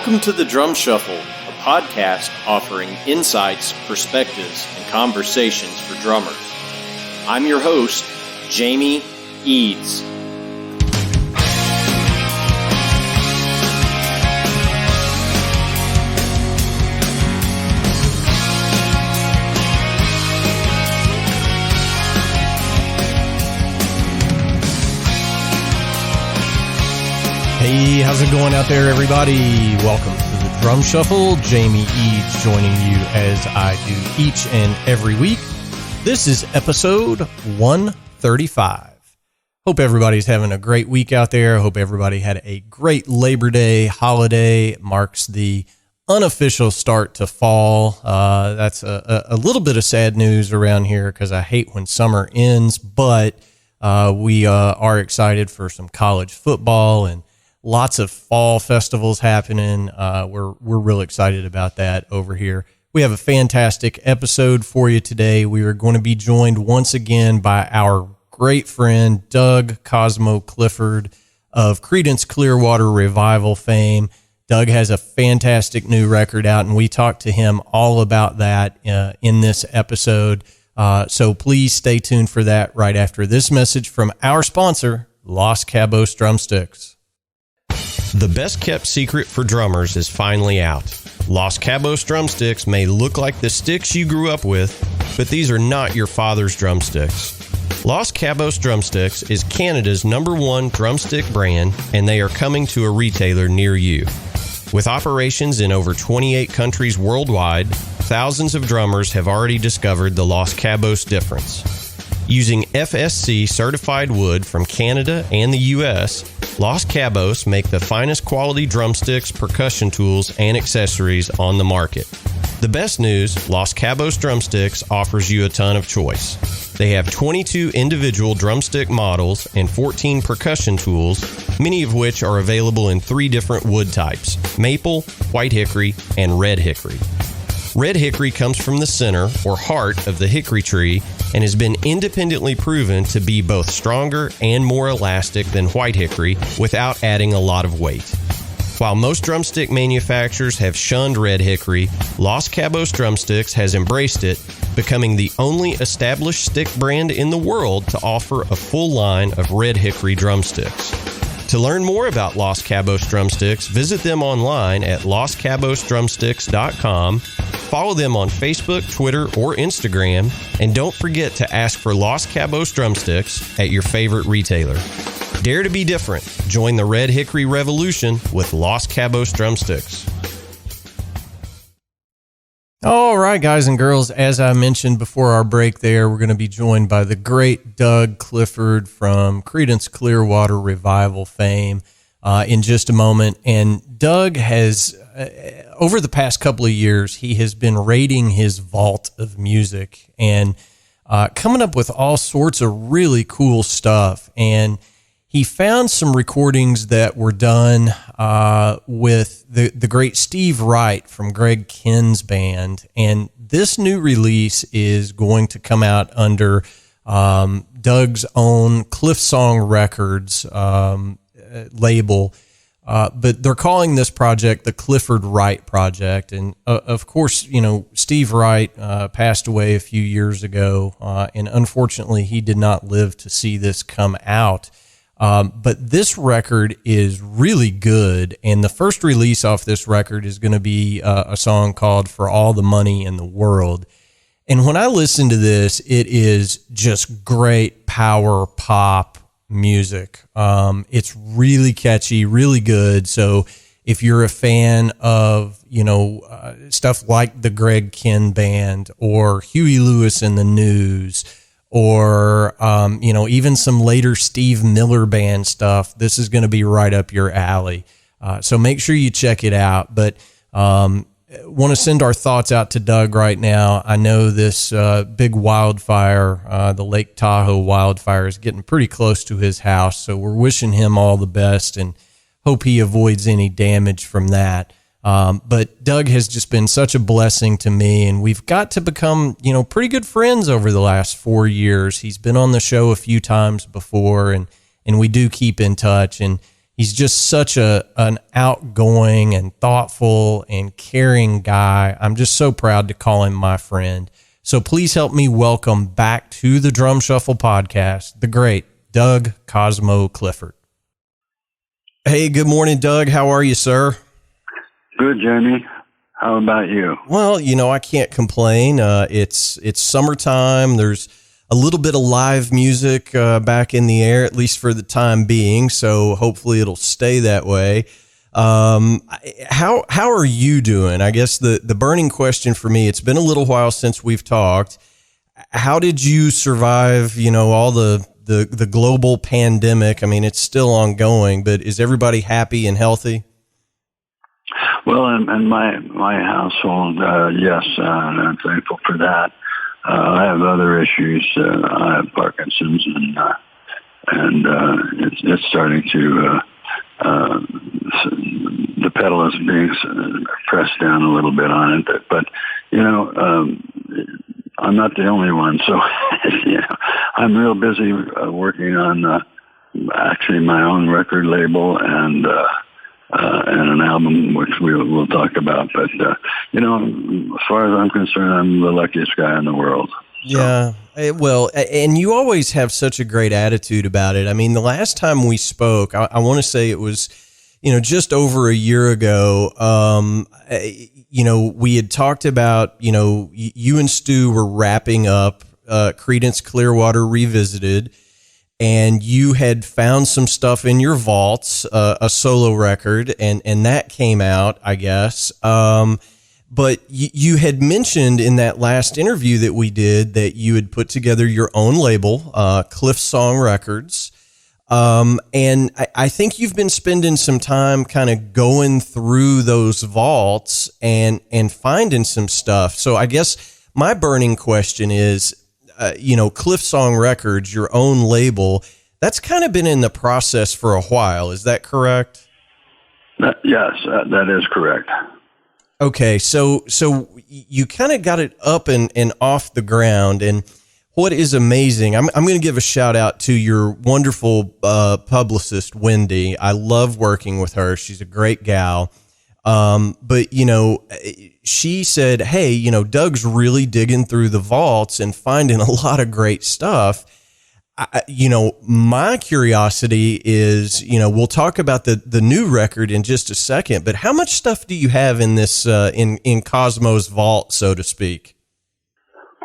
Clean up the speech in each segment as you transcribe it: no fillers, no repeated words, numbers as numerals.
Welcome to the Drum Shuffle, a podcast offering insights, perspectives, and conversations for drummers. I'm your host, Jamie Eads. Hey, how's it going out there, everybody? Welcome to the Drum Shuffle. Jamie Eads joining you as I do each and every week. This is episode 135. Hope everybody's having a great week out there. Hope everybody had a great Labor Day holiday. It marks the unofficial start to fall. That's a little bit of sad news around here because I hate when summer ends, but we are excited for some college football and lots of fall festivals happening. We're real excited about that over here. We have a fantastic episode for you today. We are going to be joined once again by our great friend, Doug Cosmo Clifford of Creedence Clearwater Revival fame. Doug has a fantastic new record out, and we talked to him all about that in this episode. So please stay tuned for that right after this message from our sponsor, Los Cabos Drumsticks. The best kept secret for drummers is finally out. Los Cabos drumsticks may look like the sticks you grew up with, but these are not your father's drumsticks. Los Cabos Drumsticks is Canada's #1 drumstick brand, and they are coming to a retailer near you. With operations in over 28 countries worldwide, thousands of drummers have already discovered the Los Cabos difference. Using FSC certified wood from Canada and the US, Los Cabos make the finest quality drumsticks, percussion tools, and accessories on the market. The best news, Los Cabos Drumsticks offers you a ton of choice. They have 22 individual drumstick models and 14 percussion tools, many of which are available in 3 different wood types: maple, white hickory, and red hickory. Red hickory comes from the center or heart of the hickory tree and has been independently proven to be both stronger and more elastic than white hickory without adding a lot of weight. While most drumstick manufacturers have shunned red hickory, Los Cabos Drumsticks has embraced it, becoming the only established stick brand in the world to offer a full line of red hickory drumsticks. To learn more about Los Cabos Drumsticks, visit them online at loscabosdrumsticks.com. Follow them on Facebook, Twitter, or Instagram, and don't forget to ask for Los Cabos Drumsticks at your favorite retailer. Dare to be different. Join the Red Hickory Revolution with Los Cabos Drumsticks. All right, guys and girls, as I mentioned before our break there, we're going to be joined by the great Doug Clifford from Creedence Clearwater Revival fame in just a moment. And Doug has, over the past couple of years, he has been raiding his vault of music and coming up with all sorts of really cool stuff. And he found some recordings that were done with the great Steve Wright from Greg Kihn's Band. And this new release is going to come out under Doug's own Cliffsong Records label. But they're calling this project the Clifford-Wright Project. And of course, you know, Steve Wright passed away a few years ago. And unfortunately, he did not live to see this come out. But this record is really good, and the first release off this record is going to be a song called For All the Money in the World. And when I listen to this, it is just great power pop music. It's really catchy, really good. So if you're a fan of, you know, stuff like the Greg Kihn Band or Huey Lewis and the News, or, you know, even some later Steve Miller Band stuff, this is going to be right up your alley. So make sure you check it out. But want to send our thoughts out to Doug right now. I know this big wildfire, the Lake Tahoe wildfire, is getting pretty close to his house. So we're wishing him all the best and hope he avoids any damage from that. But Doug has just been such a blessing to me, and we've got to become, you know, pretty good friends over the last 4 years. He's been on the show a few times before, and we do keep in touch. And He's just such an outgoing and thoughtful and caring guy. I'm just so proud to call him my friend. So please help me welcome back to the Drum Shuffle podcast, the great Doug Cosmo Clifford. Hey, good morning, Doug. How are you, sir? Good, Jamie. How about you? Well, I can't complain. It's summertime. There's a little bit of live music back in the air, at least for the time being. So hopefully it'll stay that way. How are you doing? I guess the burning question for me, it's been a little while since we've talked. How did you survive, all the global pandemic? I mean, it's still ongoing, but is everybody happy and healthy? Well, in my household, yes, and I'm thankful for that. I have other issues. I have Parkinson's, and it's starting to the pedal is being pressed down a little bit on it. But I'm not the only one, so I'm real busy working on actually my own record label and an album which we'll talk about. But as far as I'm concerned, I'm the luckiest guy in the world. So. Yeah, well, and you always have such a great attitude about it. I mean, the last time we spoke, I want to say it was, just over a year ago. We had talked about, you and Stu were wrapping up Creedence Clearwater Revisited, and you had found some stuff in your vaults, a solo record, and that came out, I guess. But you had mentioned in that last interview that we did that you had put together your own label, Cliffsong Records. And I think you've been spending some time kind of going through those vaults and finding some stuff. So I guess my burning question is, Cliffsong Records, your own label, that's kind of been in the process for a while. Is that correct? Yes, that is correct. Okay, so you kind of got it up and off the ground, and what is amazing, I'm going to give a shout out to your wonderful publicist, Wendy. I love working with her. She's a great gal. But she said, hey, Doug's really digging through the vaults and finding a lot of great stuff. My curiosity is, we'll talk about the new record in just a second, but how much stuff do you have in this, in Cosmo's vault, so to speak?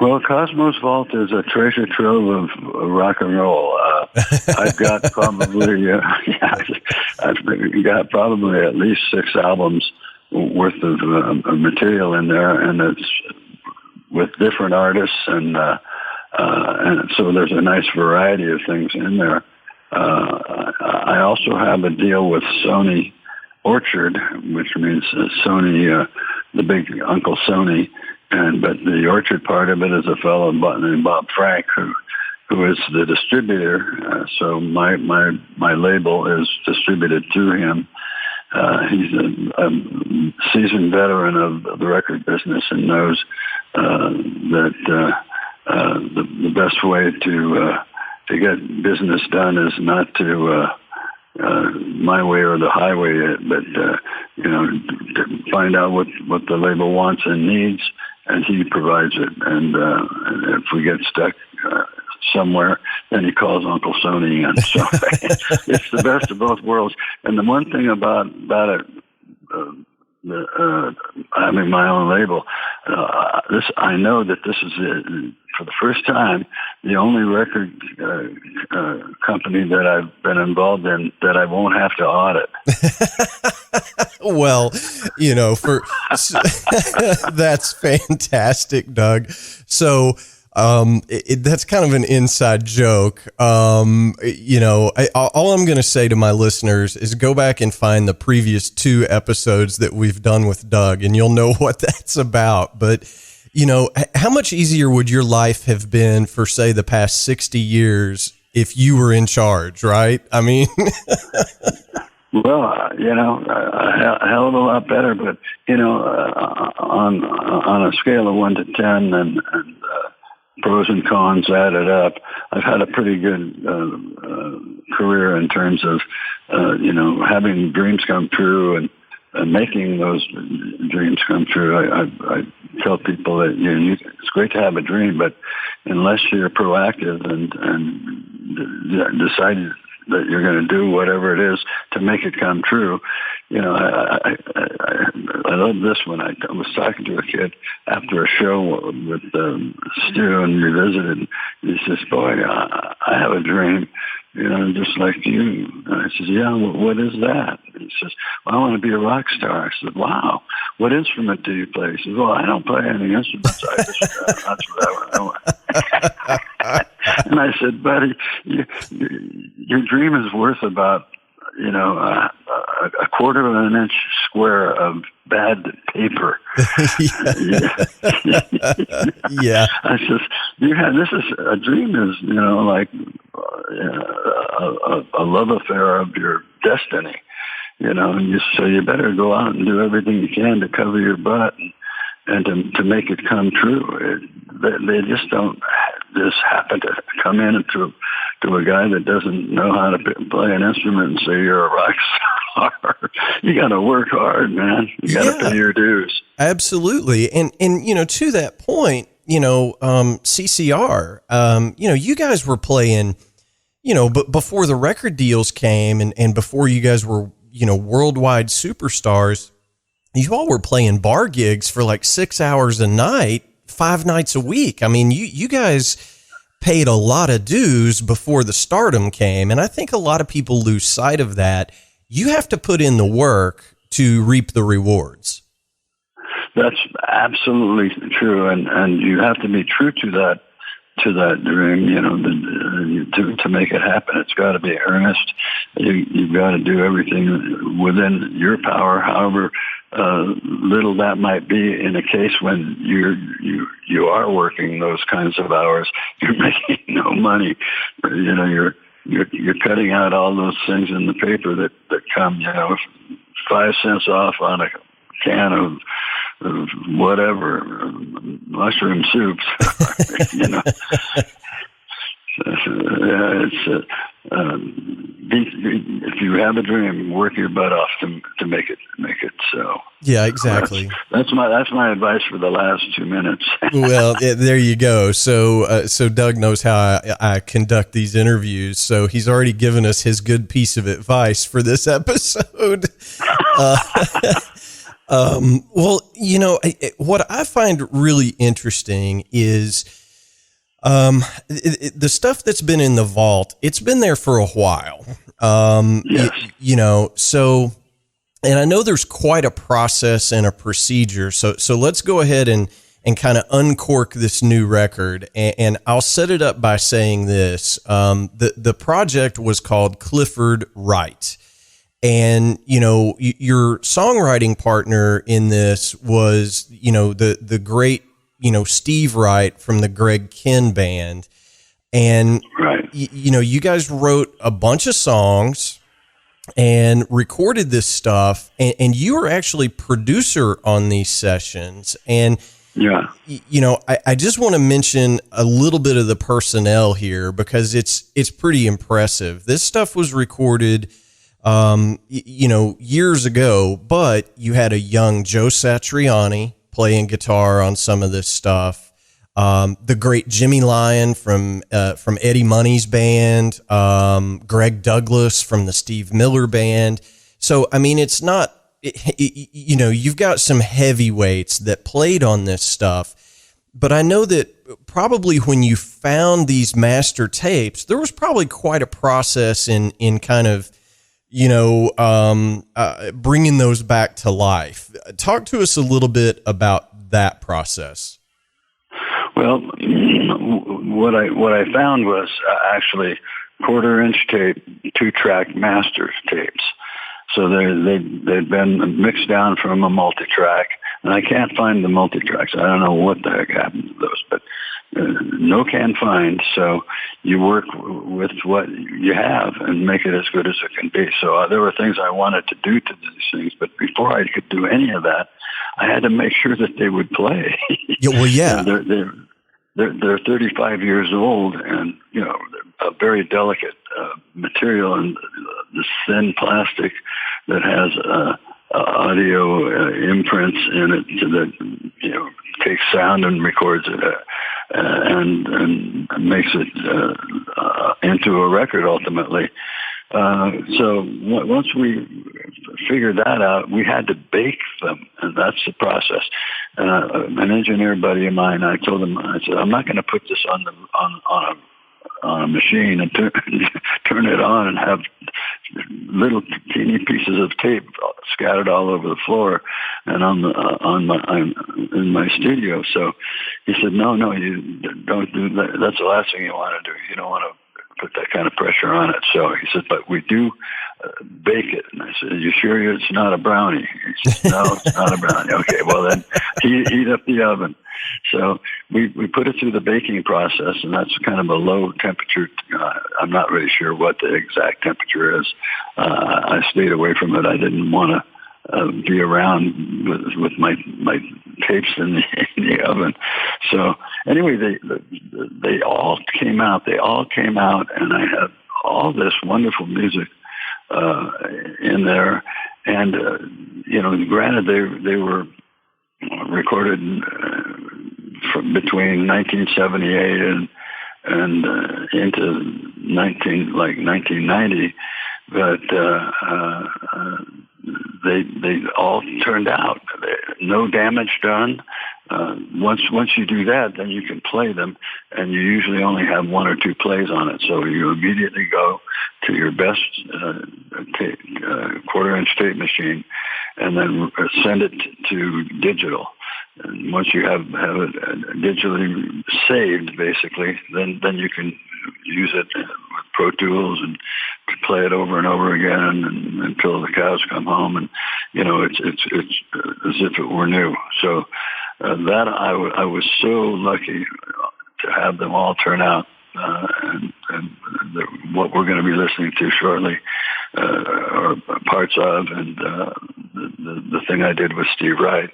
Well, Cosmo's vault is a treasure trove of rock and roll. I've got probably, I've got probably at least 6 albums worth of material in there, and it's with different artists, and so there's a nice variety of things in there. I also have a deal with Sony Orchard, which means Sony, the big Uncle Sony, but the Orchard part of it is a fellow named Bob Frank, who is the distributor. So my label is distributed to him. He's a seasoned veteran of the record business and knows that the best way to get business done is not to my way or the highway, but to find out what the label wants and needs, and he provides it. And if we get stuck somewhere, then he calls Uncle Sony in. So it's the best of both worlds. And the one thing about it, having my own label, I know that this is for the first time the only record company that I've been involved in that I won't have to audit. Well, that's fantastic, Doug. So that's kind of an inside joke. All I'm going to say to my listeners is go back and find the previous 2 episodes that we've done with Doug, and you'll know what that's about. But, how much easier would your life have been for, say, the past 60 years if you were in charge, right? I mean... Well, a hell of a lot better, but, on a scale of 1 to 10, and pros and cons added up, I've had a pretty good career in terms of, having dreams come true and making those dreams come true. I tell people that it's great to have a dream, but unless you're proactive and decide that you're going to do whatever it is to make it come true, I love this one. I was talking to a kid after a show with Stu, and we visited. He says, "Boy, I have a dream, just like you." And I says, "Yeah, what is that?" And he says, "Well, I want to be a rock star." I said, "Wow, what instrument do you play?" He says, "Well, I don't play any instruments. I just that's what I want." And I said, "Buddy, your dream is worth about a quarter of an inch square of bad paper." Yeah. I says, this is a dream is, like a love affair of your destiny, so you better go out and do everything you can to cover your butt and to make it come true. They just don't just happen to come in to a guy that doesn't know how to play an instrument and say you're a rock star. You got to work hard, man. You got to pay your dues. Absolutely. And to that point, CCR, you guys were playing, but before the record deals came and before you guys were, worldwide superstars, you all were playing bar gigs for like 6 hours a night, 5 nights a week. I mean, you guys paid a lot of dues before the stardom came. And I think a lot of people lose sight of that. You have to put in the work to reap the rewards. That's absolutely true. And you have to be true to that dream, to make it happen. It's got to be earnest. You've got to do everything within your power, however little that might be. In a case when you are working those kinds of hours, you're making no money. You're cutting out all those things in the paper that come, 5 cents off on a can of whatever, mushroom soups. If you have a dream, work your butt off to make it so. Yeah, exactly. That's my advice for the last 2 minutes. Well, there you go. So Doug knows how I conduct these interviews. So he's already given us his good piece of advice for this episode. Well, what I find really interesting is the stuff that's been in the vault. It's been there for a while. Yes. So, and I know there's quite a process and a procedure. So let's go ahead and kind of uncork this new record. And I'll set it up by saying this. The project was called Clifford-Wright. And, your songwriting partner in this was, the great, Steve Wright from the Greg Kihn Band. And, right. You guys wrote a bunch of songs and recorded this stuff. And you were actually producer on these sessions. And, yeah, I just want to mention a little bit of the personnel here because it's pretty impressive. This stuff was recorded years ago, but you had a young Joe Satriani playing guitar on some of this stuff. The great Jimmy Lyon from Eddie Money's band, Greg Douglas from the Steve Miller Band. So, I mean, it's not, you've got some heavyweights that played on this stuff, but I know that probably when you found these master tapes, there was probably quite a process in kind of, bringing those back to life. Talk to us a little bit about that process. Well, what I found was actually 1/4-inch tape, 2-track master tapes. So they've been mixed down from a multi-track, and I can't find the multi-tracks. I don't know what the heck happened to those, but no can find. So you work with what you have and make it as good as it can be. So there were things I wanted to do to these things, but before I could do any of that, I had to make sure that they would play. Yeah, well, yeah. they're 35 years old, and a very delicate material, and this thin plastic that has audio imprints in it that takes sound and records it and makes it into a record ultimately. So once we figured that out, we had to bake them, and that's the process. And an engineer buddy of mine, I told him, I said, I'm not going to put this on a machine and turn it on and have little teeny pieces of tape scattered all over the floor and in my studio. So he said, no, you don't do that. That's the last thing you want to do. You don't want to put that kind of pressure on it. So he said, but we do bake it. And I said, are you sure it's not a brownie? He said, no, it's not a brownie. Okay, well then heat up the oven. So we put it through the baking process, and that's kind of a low temperature. I'm not really sure what the exact temperature is. I stayed away from it. I didn't want to be around with my tapes in the oven. So anyway, they all came out. And I had all this wonderful music in there. And granted, they were recorded from between 1978 and into 1990, but they all turned out. No damage done. Once you do that, then you can play them, and you usually only have one or two plays on it. So you immediately go to your best quarter-inch tape machine, and then send it to digital. And once you have it digitally saved, basically, then you can use it with Pro Tools and play it over and over again until the cows come home, and it's as if it were new. So that I was so lucky to have them all turn out, and what we're going to be listening to shortly are parts of, and the thing I did with Steve Wright.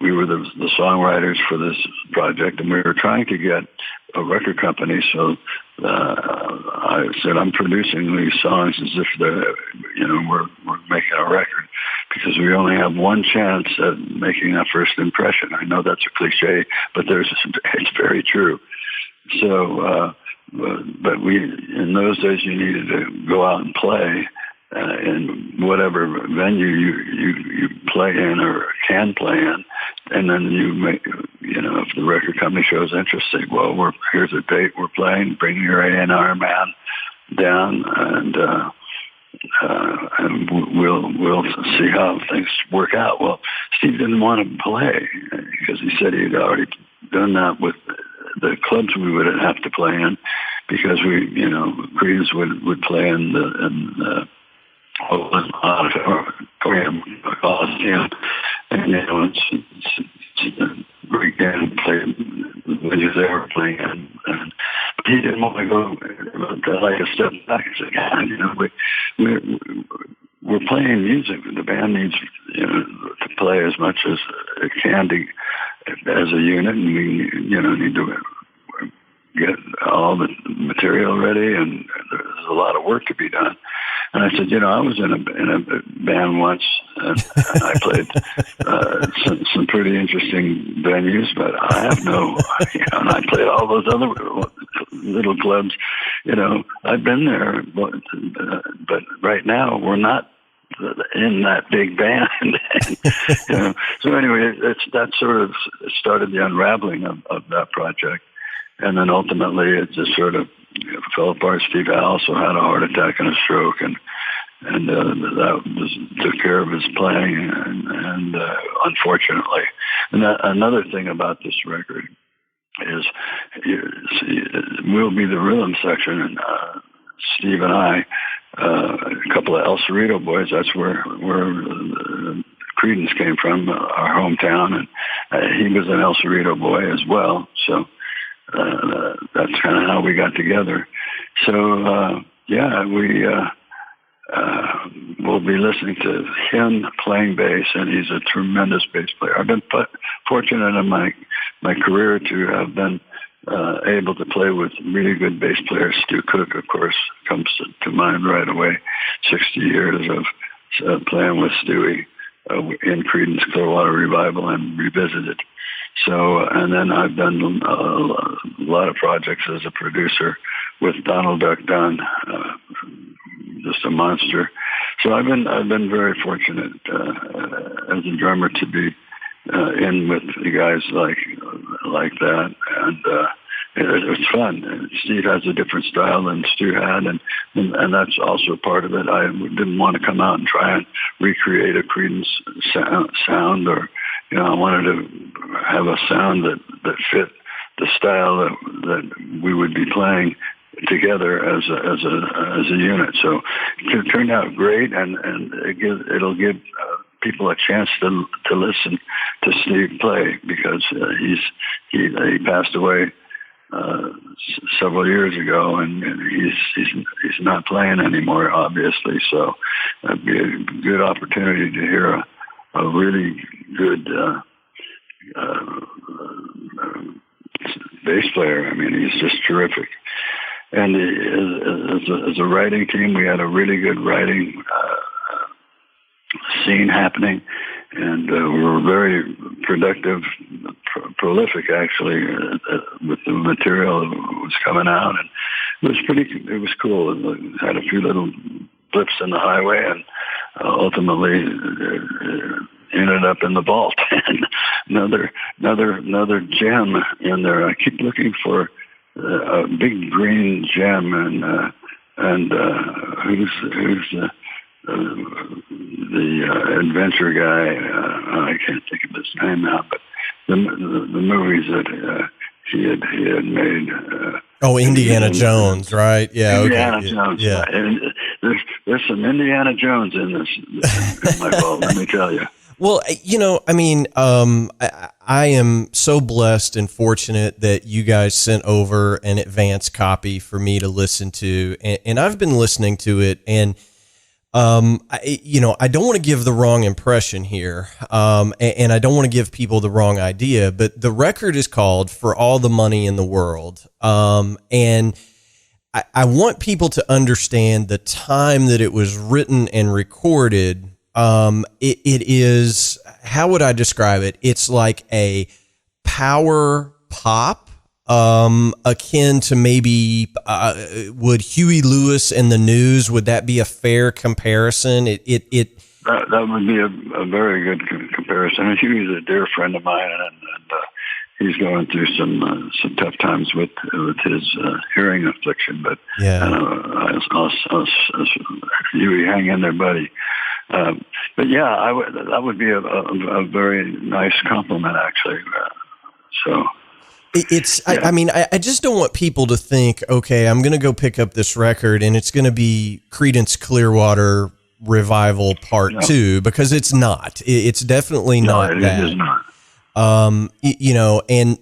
We were the songwriters for this project, and we were trying to get a record company. So I said, I'm producing these songs as if we're making a record, because we only have one chance at making a first impression. I know that's a cliche, but it's very true. So, but in those days, you needed to go out and play in whatever venue you play in or can play in, and then you make, if the record company shows interest, say, well, here's a date we're playing, bring your A&R man down, and we'll see how things work out. Well, Steve didn't want to play because he said he'd already done that with the clubs we would have to play in, because Creedence would play in the auditorium, Coliseum, and it's Greg Kihn played when he was there playing, and he didn't want to go like a step back. He said, we're playing music. The band needs to play as much as it can as a unit, and we need to get all the material ready, and there's a lot of work to be done. And I said, I was in a band once, and I played some pretty interesting venues, but I have no, and I played all those other little clubs. I've been there, but right now we're not in that big band. So anyway, that sort of started the unraveling of that project. And then ultimately it just sort of fell apart. Steve also had a heart attack and a stroke, and that took care of his playing, and unfortunately. And another thing about this record is we'll be the rhythm section, and Steve and I, a couple of El Cerrito boys, that's where Creedence came from, our hometown, and he was an El Cerrito boy as well. So that's kind of how we got together. So we'll be listening to him playing bass, and he's a tremendous bass player. I've been fortunate in my career to have been able to play with really good bass players. Stu Cook, of course, comes to mind right away. 60 years of playing with Stewie in Creedence Clearwater Revival and Revisited. So, and then I've done a lot of projects as a producer with Donald Duck Dunn, just a monster. So I've been very fortunate as a drummer to be in with guys like that, and it's fun. And Steve has a different style than Stu had, and that's also part of it. I didn't want to come out and try and recreate a Creedence sound, or I wanted to have a sound that fit the style that we would be playing together as a unit. So it turned out great, and it'll give people a chance to listen to Steve play, because he passed away several years ago, and he's not playing anymore, obviously. So that'd be a good opportunity to hear a really good bass player. I mean, he's just terrific. And as a writing team, we had a really good writing scene happening, and we were very productive, prolific actually, with the material that was coming out, and it was cool. It had a few little blips in the highway, and ultimately ended up in the vault. And another gem in there. I keep looking for a big green gem, and who's the adventure guy? I can't think of his name now, but the movies that he had made. Indiana Jones, right? Yeah, Indiana Jones. Yeah, and there's some Indiana Jones in this in my vault. Let me tell you. Well, I am so blessed and fortunate that you guys sent over an advance copy for me to listen to, and I've been listening to it, and I don't want to give the wrong impression here, and I don't want to give people the wrong idea, but the record is called "For All the Money in the World," and I want people to understand the time that it was written and recorded. It is, how would I describe it? It's like a power pop, akin to maybe, would Huey Lewis and the News, would that be a fair comparison? That would be a very good comparison. Huey's a dear friend of mine, and he's going through some tough times with his hearing affliction. But yeah, I'll Huey, hang in there, buddy. But yeah, that would be a very nice compliment, actually. I just don't want people to think, okay, I'm going to go pick up this record and it's going to be Creedence Clearwater Revival Part 2, because it's not. It's definitely not that. It is not. And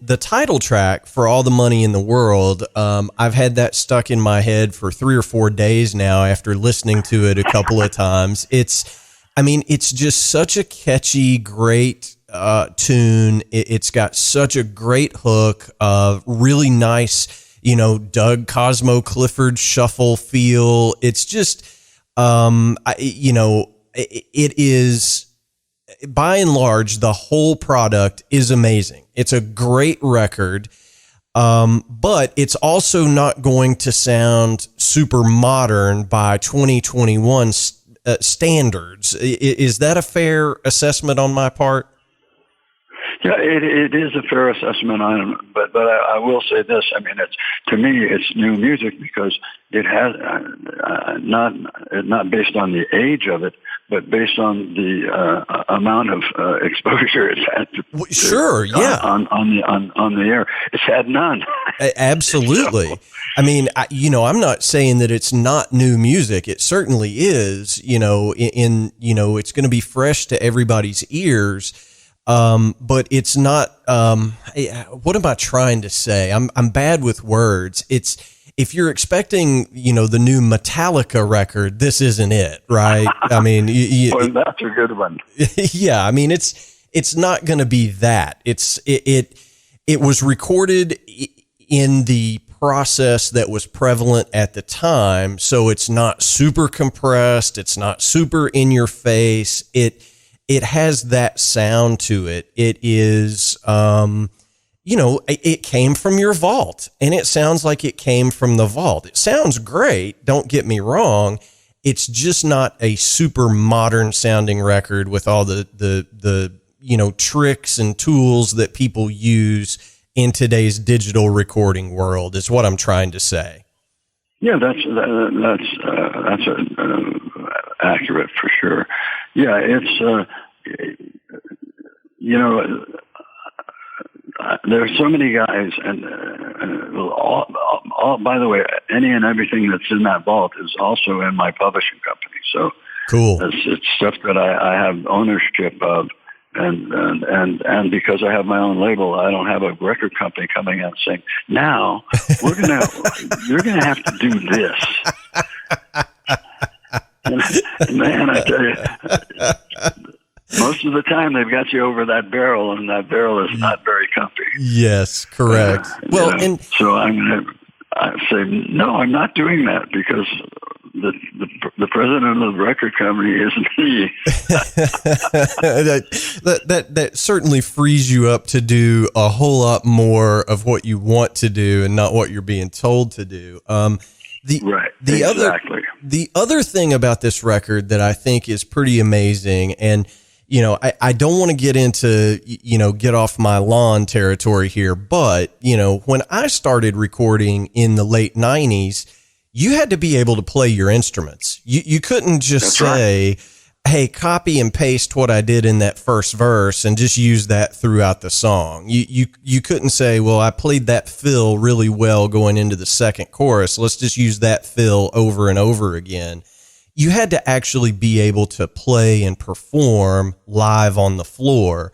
the title track, "For All the Money in the World," I've had that stuck in my head for 3 or 4 days now after listening to it a couple of times. It's just such a catchy, great tune. It's got such a great hook, really nice, Doug Cosmo Clifford shuffle feel. It's just, it is, by and large, the whole product is amazing. It's a great record, but it's also not going to sound super modern by 2021 standards. Is that a fair assessment on my part? Yeah, it is a fair assessment on it, but I will say this. I mean, to me, it's new music because it has not based on the age of it, but based on the amount of exposure it's had. Sure, yeah. On the air, it's had none. Absolutely. I'm not saying that it's not new music. It certainly is. It's going to be fresh to everybody's ears. But it's not, what am I trying to say? I'm bad with words. If you're expecting, the new Metallica record, this isn't it, right? Well, that's a good one. Yeah. It's not going to be that. It was recorded in the process that was prevalent at the time. So it's not super compressed. It's not super in your face. It has that sound to it. It is, it came from your vault, and it sounds like it came from the vault. It sounds great. Don't get me wrong. It's just not a super modern sounding record with all the tricks and tools that people use in today's digital recording world, is what I'm trying to say. Yeah, that's accurate for sure. Yeah, it's there are so many guys, and all, by the way, any and everything that's in that vault is also in my publishing company. So cool. It's stuff that I have ownership of, and because I have my own label, I don't have a record company coming out saying, "Now you're gonna have to do this." And man, I tell you, most of the time they've got you over that barrel, and that barrel is not very comfy. Yes, correct. And so I'm going to say, no, I'm not doing that, because the president of the record company isn't me. that certainly frees you up to do a whole lot more of what you want to do and not what you're being told to do. Exactly. The other thing about this record that I think is pretty amazing, and I don't want to get into, get off my lawn territory here, but, when I started recording in the late 90s, you had to be able to play your instruments. You couldn't just say, hey, copy and paste what I did in that first verse and just use that throughout the song. You couldn't say, well, I played that fill really well going into the second chorus. Let's just use that fill over and over again. You had to actually be able to play and perform live on the floor.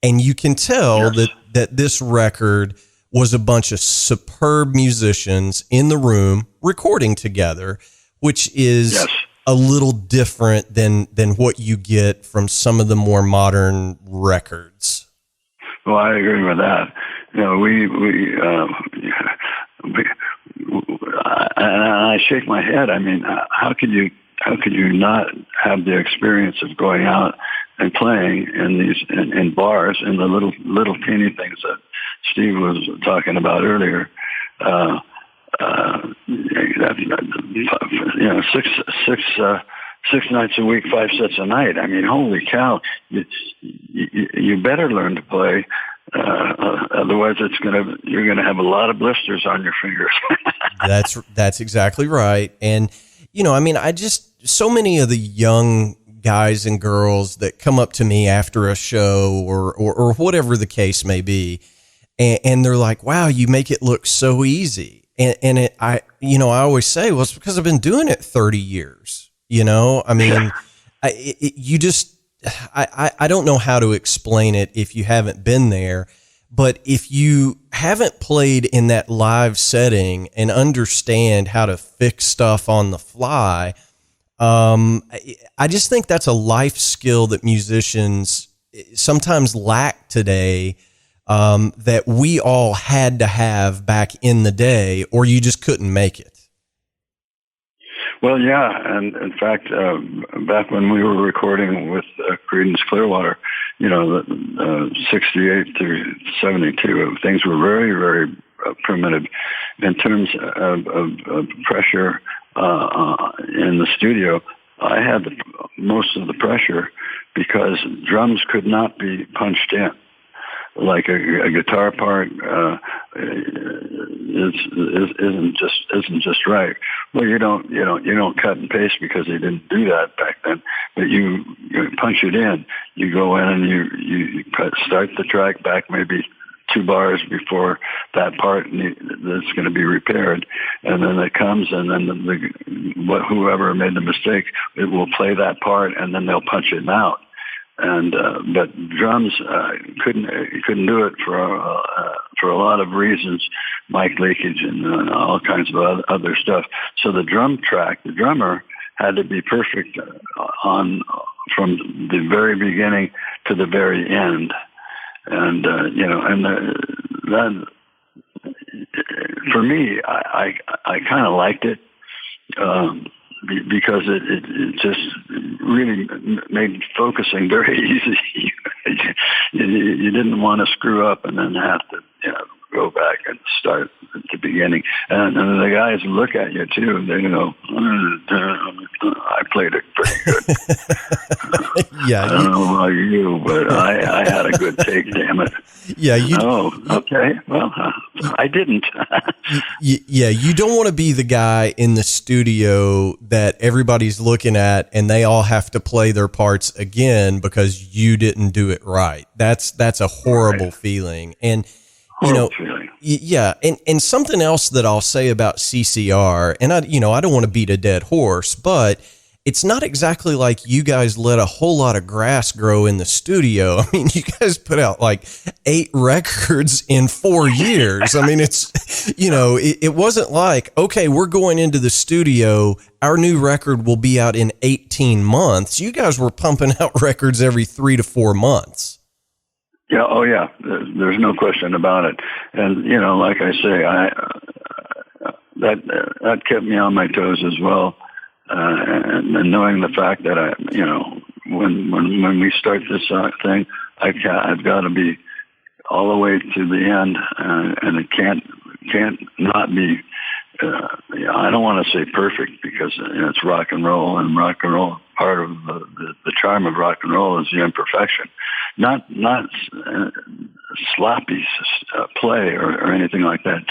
And you can tell that this record was a bunch of superb musicians in the room recording together, which is a little different than what you get from some of the more modern records. Well, I agree with that. I shake my head. I mean, how could you not have the experience of going out and playing in bars, in the little teeny things that Steve was talking about earlier? Six nights a week, 5 sets a night. I mean, holy cow! You better learn to play. Otherwise, you're gonna have a lot of blisters on your fingers. That's exactly right. And so many of the young guys and girls that come up to me after a show or whatever the case may be, and they're like, "Wow, you make it look so easy." And I always say, well, it's because I've been doing it 30 years. I mean, I don't know how to explain it if you haven't been there, but if you haven't played in that live setting and understand how to fix stuff on the fly, I just think that's a life skill that musicians sometimes lack today, that we all had to have back in the day, or you just couldn't make it. Well, yeah, and in fact, back when we were recording with Creedence Clearwater, 68 to 72, things were very, very primitive in terms of pressure in the studio. I had most of the pressure because drums could not be punched in. Like a guitar part isn't just right. Well, you don't cut and paste because they didn't do that back then. But you punch it in. You go in and you start the track back maybe 2 bars before that part that's going to be repaired, and then it comes, and then whoever made the mistake, it will play that part, and then they'll punch it out. And but drums couldn't do it for a lot of reasons, mic leakage and all kinds of other stuff. So the drummer had to be perfect from the very beginning to the very end, and for me, I kind of liked it. Because it just really made focusing very easy. You didn't want to screw up and then have to, go back and start at the beginning. And the guys look at you too, and they go, I played it pretty good. Yeah. I don't know about you, but I had a good take, damn it. Yeah. Oh, okay. Well, I didn't. Yeah. You don't want to be the guy in the studio that everybody's looking at and they all have to play their parts again because you didn't do it right. That's a horrible feeling. And, yeah. And something else that I'll say about CCR, and I don't want to beat a dead horse, but it's not exactly like you guys let a whole lot of grass grow in the studio. I mean, you guys put out like 8 records in 4 years. I mean, it's, it wasn't like, okay, we're going into the studio, our new record will be out in 18 months. You guys were pumping out records every 3 to 4 months. Yeah. Oh, yeah. There's no question about it. And, like I say, that kept me on my toes as well. And knowing the fact that when we start this thing, I've got to be all the way to the end, and it can't not be. I don't want to say perfect because it's rock and roll, and rock and roll. Part of the charm of rock and roll is the imperfection, not sloppy play or anything like that.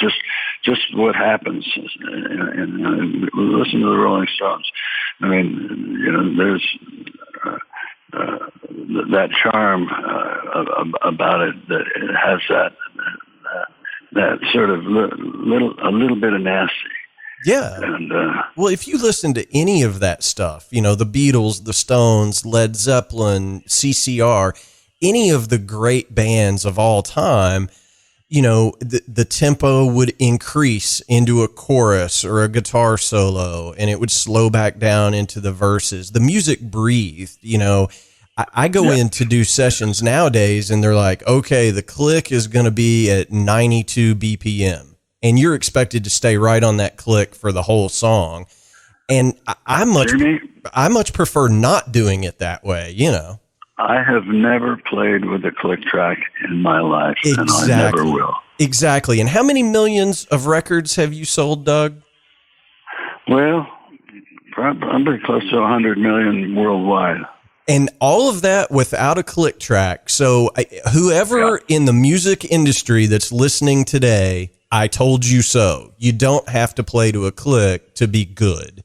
Just what happens. And listen to the Rolling Stones. I mean, there's that charm about it, that it has that sort of a little bit of nasty. Yeah. And, well, if you listen to any of that stuff, the Beatles, the Stones, Led Zeppelin, CCR, any of the great bands of all time, the tempo would increase into a chorus or a guitar solo, and it would slow back down into the verses. The music breathed. I go in to do sessions nowadays, and they're like, okay, the click is going to be at 92 BPM. And you're expected to stay right on that click for the whole song. And I much prefer not doing it that way, I have never played with a click track in my life, and I never will. Exactly. And how many millions of records have you sold, Doug? Well, probably close to 100 million worldwide. And all of that without a click track. So whoever in the music industry that's listening today, I told you so. You don't have to play to a click to be good.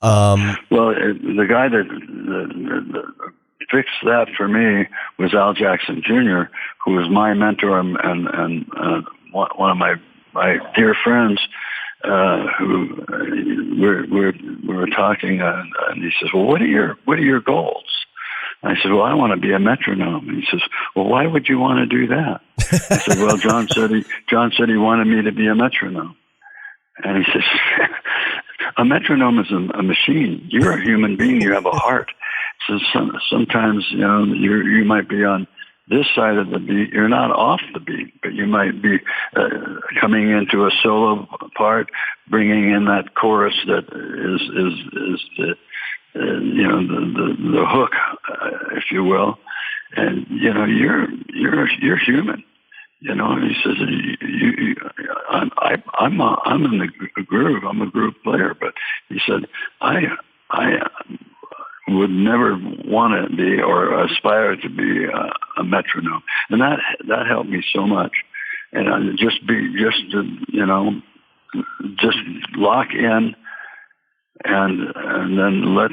Well, the guy that fixed that for me was Al Jackson Jr., who was my mentor and one of my dear friends. Who we were talking, and he says, "Well, what are your goals?" I said, "Well, I want to be a metronome." And he says, "Well, why would you want to do that?" I said, "Well, John said he wanted me to be a metronome." And he says, "A metronome is a machine. You're a human being. You have a heart. So sometimes you might be on this side of the beat. You're not off the beat, but you might be coming into a solo part, bringing in that chorus that is the hook, if you will, and you're human." He says, I'm in the groove. I'm a groove player, but he said, I would never want to be or aspire to be a metronome, and that helped me so much. And just lock in, and then let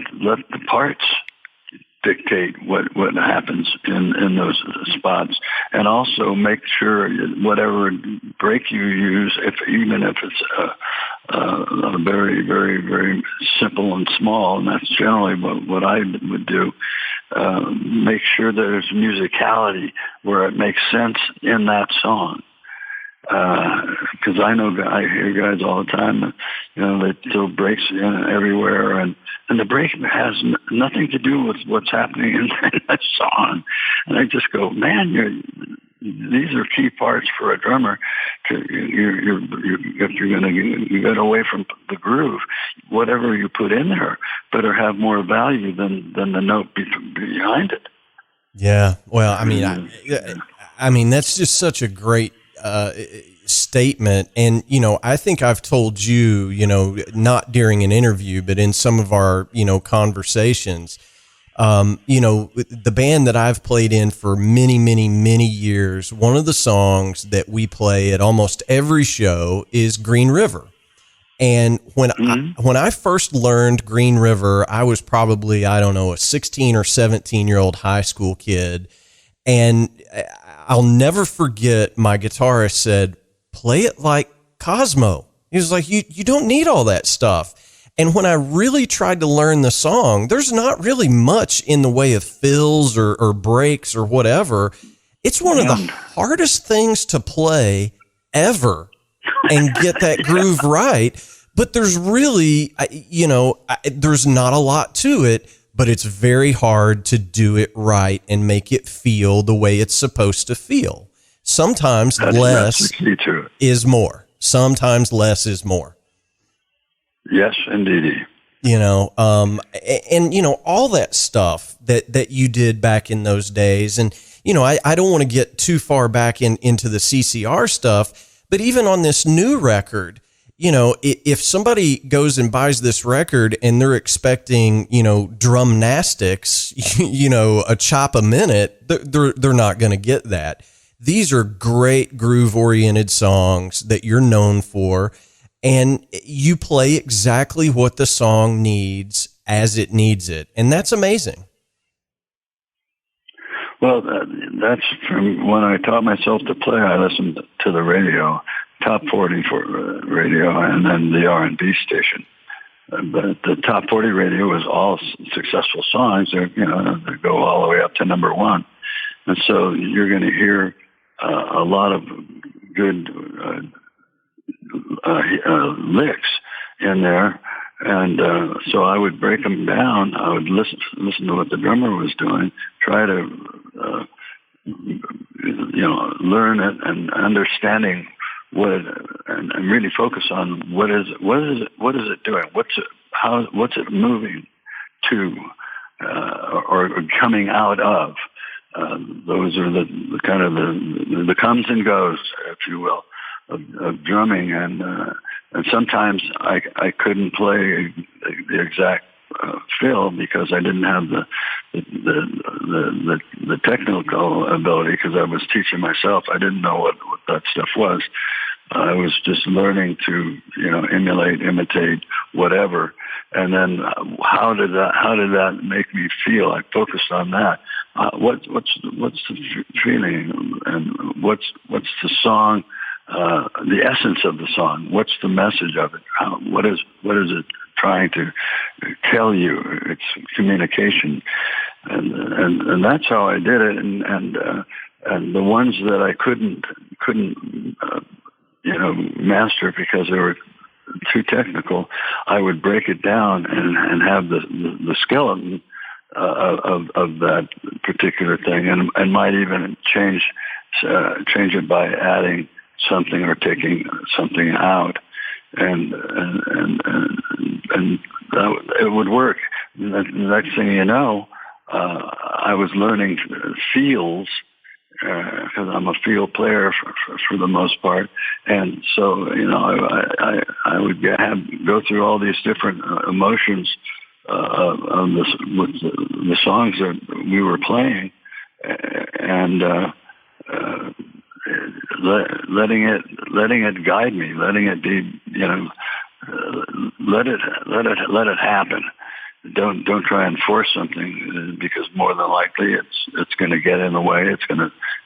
the parts dictate what happens in those spots, and also make sure whatever break you use, even if it's a very, very, very simple and small, and that's generally what I would do, make sure there's musicality where it makes sense in that song. Because I hear guys all the time, they throw breaks in everywhere, and the break has nothing to do with what's happening in that song. And I just go, man, these are key parts for a drummer. You're if you're going to get away from the groove, whatever you put in there better have more value than the note behind it. Yeah. Well, I mean, that's just such a great statement. And, I think I've told you, not during an interview, but in some of our, conversations, the band that I've played in for many, many, many years, one of the songs that we play at almost every show is Green River. And when I first learned Green River, I was probably, a 16 or 17-year-old high school kid. And I'll never forget my guitarist said, play it like Cosmo. He was like, you don't need all that stuff. And when I really tried to learn the song, there's not really much in the way of fills or breaks or whatever. It's one of the hardest things to play ever and get that groove right. But there's really, there's not a lot to it, but it's very hard to do it right and make it feel the way it's supposed to feel. Sometimes less is more. Sometimes less is more. Yes, indeed. All that stuff that you did back in those days. And, I don't want to get too far back into the CCR stuff, but even on this new record, if somebody goes and buys this record and they're expecting, drumnastics, a chop a minute, they're not going to get that. These are great groove-oriented songs that you're known for, and you play exactly what the song needs as it needs it, and that's amazing. Well, that's from when I taught myself to play. I listened to the radio, Top 40 for radio, and then the R&B station. But the Top 40 radio was all successful songs. They go all the way up to number one. And so you're going to hear a lot of good licks in there. And so I would break them down. I would listen to what the drummer was doing, try to learn it and understanding and really focus on what is it doing? What's it moving to or coming out of? Those are the kind of the comes and goes, if you will, of drumming, and sometimes I couldn't play the exact fill because I didn't have the technical ability, because I was teaching myself. I didn't know what that stuff was. I was just learning to emulate, imitate, whatever. And then how did that make me feel? I focused on that. What's the feeling, and what's the song? The essence of the song. What's the message of it? What is it trying to tell you? It's communication, and that's how I did it. And the ones that I couldn't master because they were too technical, I would break it down and have the skeleton of that particular thing, and might even change it by adding something or taking something out, and it would work. The next thing you know, I was learning feels, because I'm a feel player for the most part, and so I would go through all these different emotions of the songs that we were playing, and letting it guide me, letting it be, let it happen. Don't try and force something, because more than likely it's going to get in the way.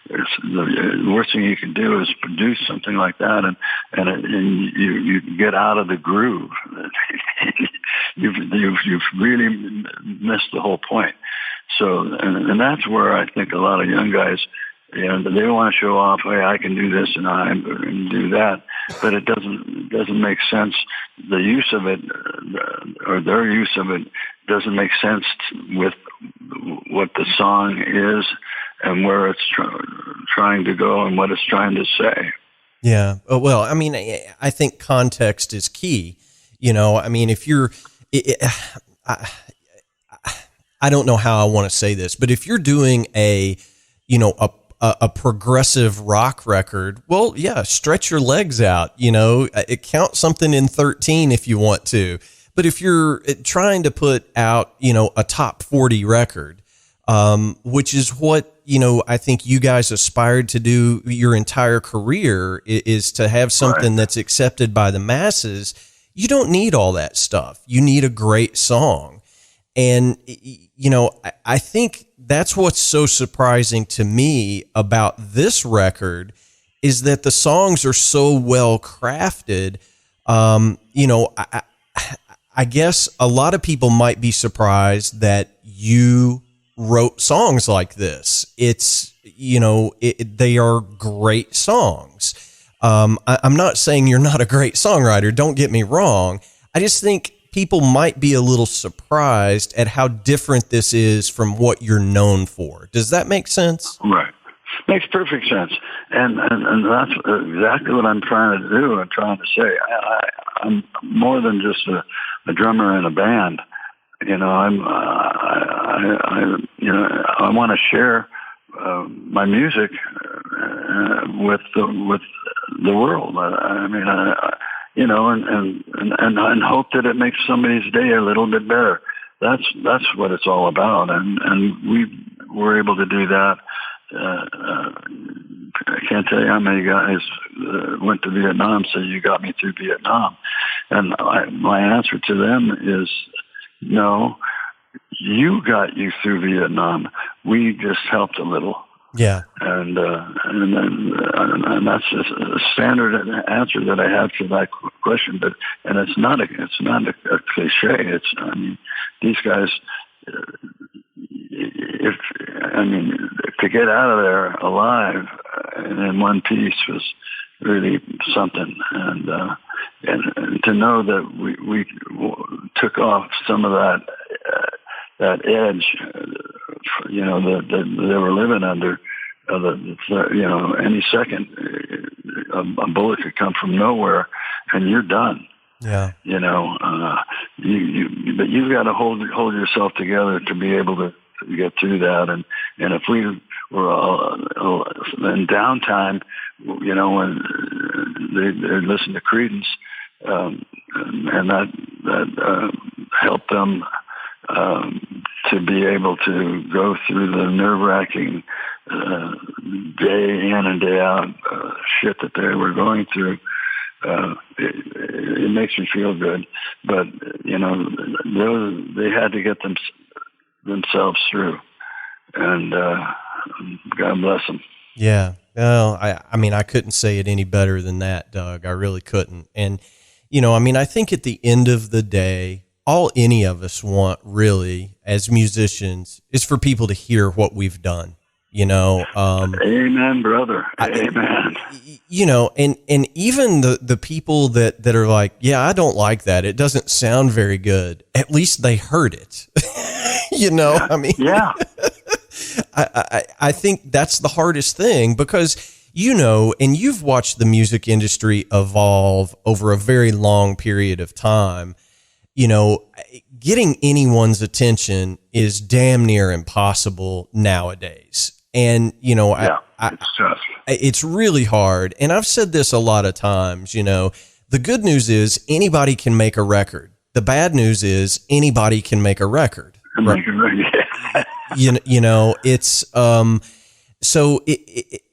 The worst thing you can do is produce something like that, and you get out of the groove. You've really missed the whole point. So, and that's where I think a lot of young guys, they want to show off, hey, I can do this and I can do that, but it doesn't make sense. The use of it, or their use of it, doesn't make sense with what the song is and where it's trying to go and what it's trying to say. Yeah. Well, I mean, I think context is key. You know, I mean, if you're, I don't know how I want to say this, but if you're doing a progressive rock record, well, yeah, stretch your legs out, it count something in 13 if you want to. But if you're trying to put out, a top 40 record, which is what, I think you guys aspired to do your entire career, is to have something that's accepted by the masses. You don't need all that stuff. You need a great song. And, I think that's what's so surprising to me about this record is that the songs are so well crafted. I guess a lot of people might be surprised that you wrote songs like this. It's, they are great songs. I'm not saying you're not a great songwriter. Don't get me wrong. I just think people might be a little surprised at how different this is from what you're known for. Does that make sense? Right. Makes perfect sense. And that's exactly what I'm trying to do and trying to say. I'm more than just a drummer in a band. I want to share my music with the world. And hope that it makes somebody's day a little bit better. That's what it's all about, and we were able to do that. I can't tell you how many guys went to Vietnam, so you got me through Vietnam, and my answer to them is no. You got you through Vietnam. We just helped a little. Yeah. And that's a standard answer that I had for that question. But it's not a cliche. These guys. To get out of there alive and in one piece was really something. And to know that we took off some of that edge, that they were living under. Any second, a bullet could come from nowhere, and you're done. Yeah. But you've got to hold yourself together to be able to get through that. And if we were in downtime, when they listen to Creedence, and that helped them to be able to go through the nerve-wracking day in and day out shit that they were going through. It makes me feel good, but they had to get themselves through, and God bless them. Yeah. Well, I couldn't say it any better than that, Doug. I really couldn't. And, I think at the end of the day, all any of us want really as musicians is for people to hear what we've done, Amen, brother. Amen. And even the people that are like, yeah, I don't like that. It doesn't sound very good. At least they heard it. Yeah. I think that's the hardest thing because, and you've watched the music industry evolve over a very long period of time. Getting anyone's attention is damn near impossible nowadays. And, it's tough. It's really hard. And I've said this a lot of times, the good news is anybody can make a record. The bad news is anybody can make a record. Right? It's, so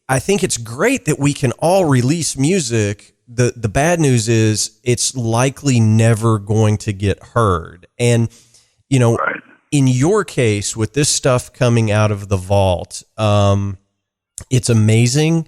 I think it's great that we can all release music. The bad news is it's likely never going to get heard. And, right. In your case, with this stuff coming out of the vault, it's amazing.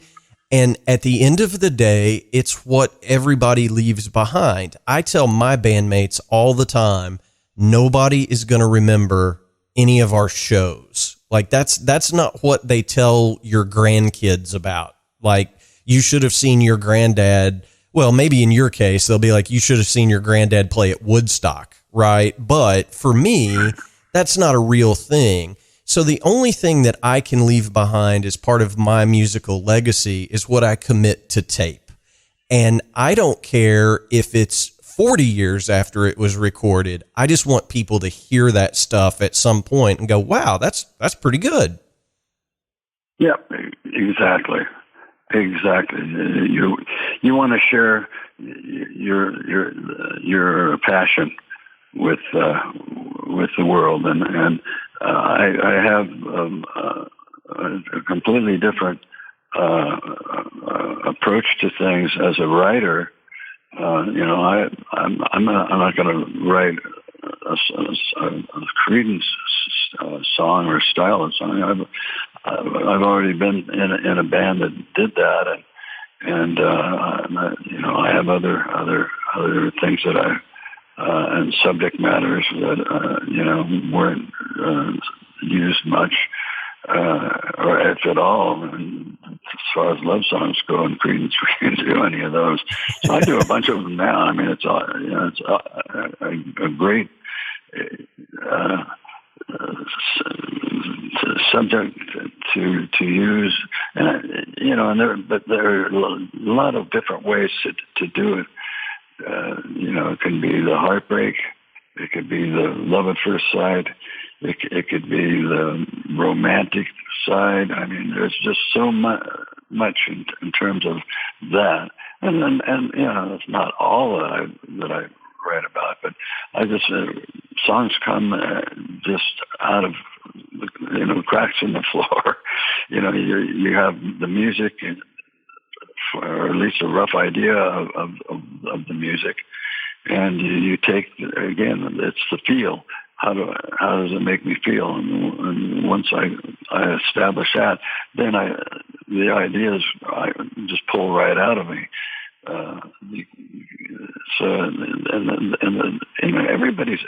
And at the end of the day, it's what everybody leaves behind. I tell my bandmates all the time, nobody is going to remember any of our shows. Like that's not what they tell your grandkids about. Like, you should have seen your granddad. Well, maybe in your case, they'll be like, you should have seen your granddad play at Woodstock, right? But for me, that's not a real thing. So the only thing that I can leave behind as part of my musical legacy is what I commit to tape. And I don't care if it's 40 years after it was recorded. I just want people to hear that stuff at some point and go, wow, that's pretty good. Yeah, exactly. Exactly. You want to share your passion with the world, and I have a completely different approach to things as a writer. I'm not going to write a Creedence song or style of song. I've already been in a band that did that, and I have other things that and subject matters that weren't used much or if at all. And as far as love songs go, in Creedence, we didn't do any of those. So I do a bunch of them now. I mean, it's a great subject to use, but there are a lot of different ways to do it. It can be the heartbreak, it could be the love at first sight, it could be the romantic side. I mean, there's just so much in terms of that, and it's not all that I write about, but I just songs come just out of cracks in the floor. You have the music, or at least a rough idea of the music, and you take, again, it's the feel. How does it make me feel? And once I establish that, then the ideas I just pull right out of me. So everybody's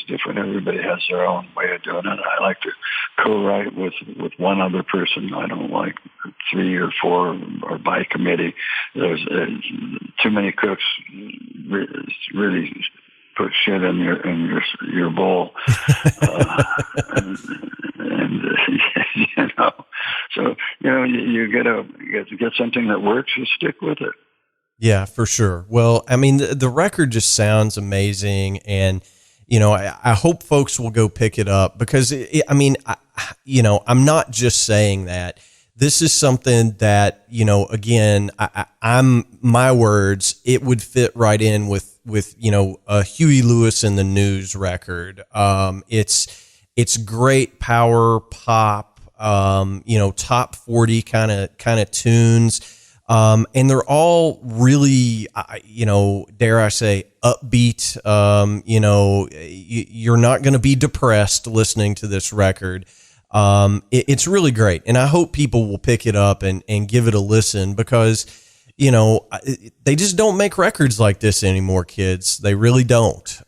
different. Everybody has their own way of doing it. I like to co-write with one other person. I don't like 3 or 4 or by committee. There's too many cooks. Really put shit in your bowl, and so you get something that works. You stick with it. Yeah, for sure. Well, I mean, the record just sounds amazing, and I hope folks will go pick it up, because I'm not just saying that. This is something that, again, I'm my words, it would fit right in with a Huey Lewis and the News record. It's great power pop, top 40 kind of tunes. And they're all really, dare I say, upbeat. You're not going to be depressed listening to this record. It's really great. And I hope people will pick it up and give it a listen, because, they just don't make records like this anymore, kids. They really don't.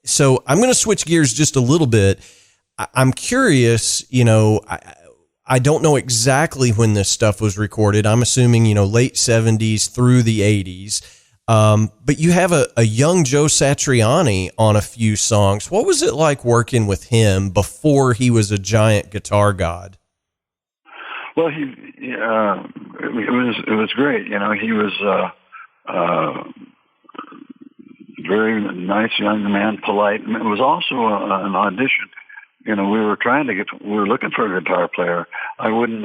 So I'm going to switch gears just a little bit. I'm curious, I don't know exactly when this stuff was recorded. I'm assuming, late 70s through the 80s. But you have a young Joe Satriani on a few songs. What was it like working with him before he was a giant guitar god? Well, it was great. He was very nice young man, polite. And it was also an audition. We were looking for a guitar player. I wouldn't,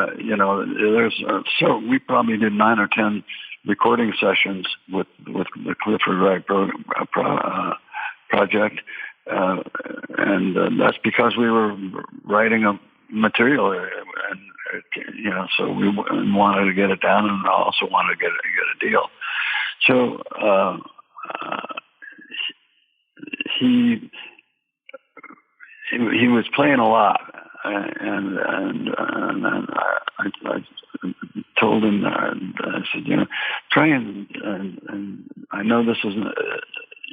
so we probably did 9 or 10 recording sessions with the Clifford-Wright project. And that's because we were writing a material, and so we wanted to get it down, and also wanted to get a deal. So, he was playing a lot, and I told him, I said, try and I know this isn't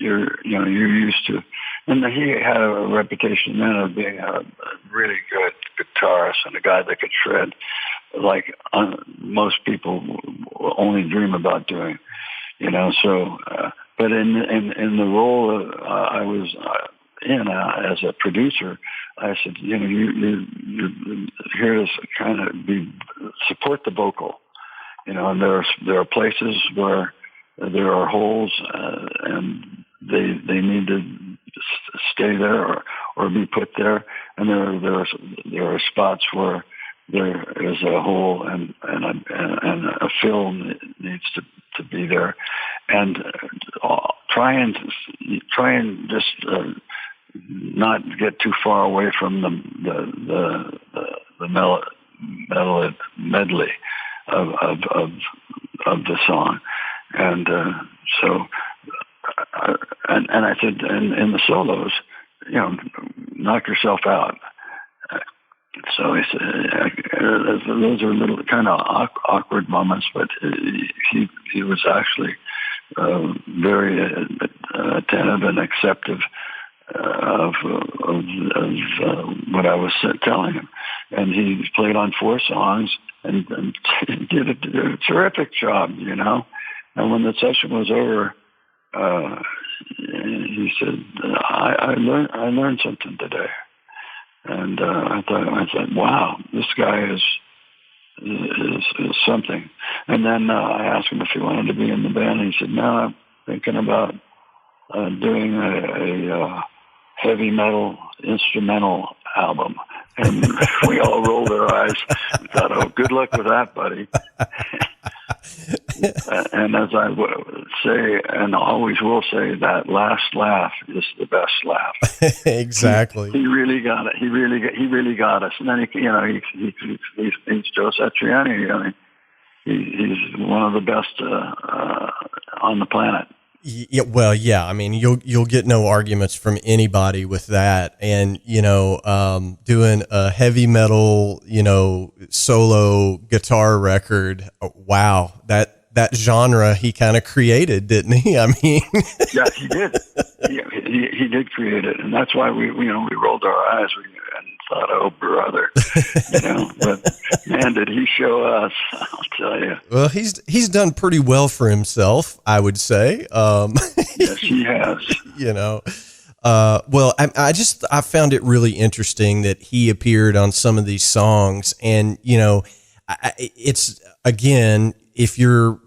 you're used to, and he had a reputation then of being a really good guitarist and a guy that could shred like most people only dream about doing, So, but in the role I was in as a producer, I said, you're here to kind of support the vocal, and there are places where there are holes, and they need to stay there or be put there, and there are spots where there is a hole and a fill needs to be there, and try and just not get too far away from the medley of the song, and so I said, in the solos, knock yourself out. So he said, those are little kind of awkward moments, but he was actually very attentive and acceptive of what I was telling him, and he played on 4 songs and did a terrific job, And when the session was over, he said, "I learned something today." And I said, "Wow, this guy is something." And then I asked him if he wanted to be in the band. And he said, "No, I'm thinking about doing a heavy metal instrumental album." And we all rolled our eyes and thought, "Oh, good luck with that, buddy." And as I would say, and always will say, that last laugh is the best laugh. Exactly. He really got it. He really got us. And then he's Joe Satriani. He's one of the best on the planet. Yeah, well, yeah. I mean, you'll get no arguments from anybody with that. And doing a heavy metal, solo guitar record. Wow, that genre he kind of created, didn't he? I mean, yeah, he did. He did create it, and that's why we rolled our eyes and thought, "Oh, brother," But man, did he show us! I'll tell you. Well, he's done pretty well for himself, I would say. Yes, he has. Well, I found it really interesting that he appeared on some of these songs, and it's, again, if you're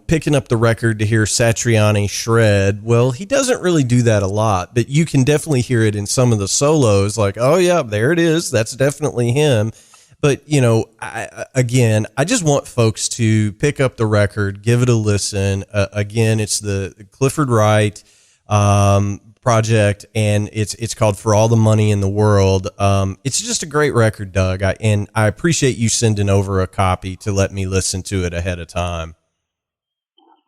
picking up the record to hear Satriani shred, well, he doesn't really do that a lot, but you can definitely hear it in some of the solos, like, oh yeah, there it is. That's definitely him. But, I just want folks to pick up the record, give it a listen. Again, it's the Clifford-Wright project, and it's called For All the Money in the World. It's just a great record, Doug. I appreciate you sending over a copy to let me listen to it ahead of time.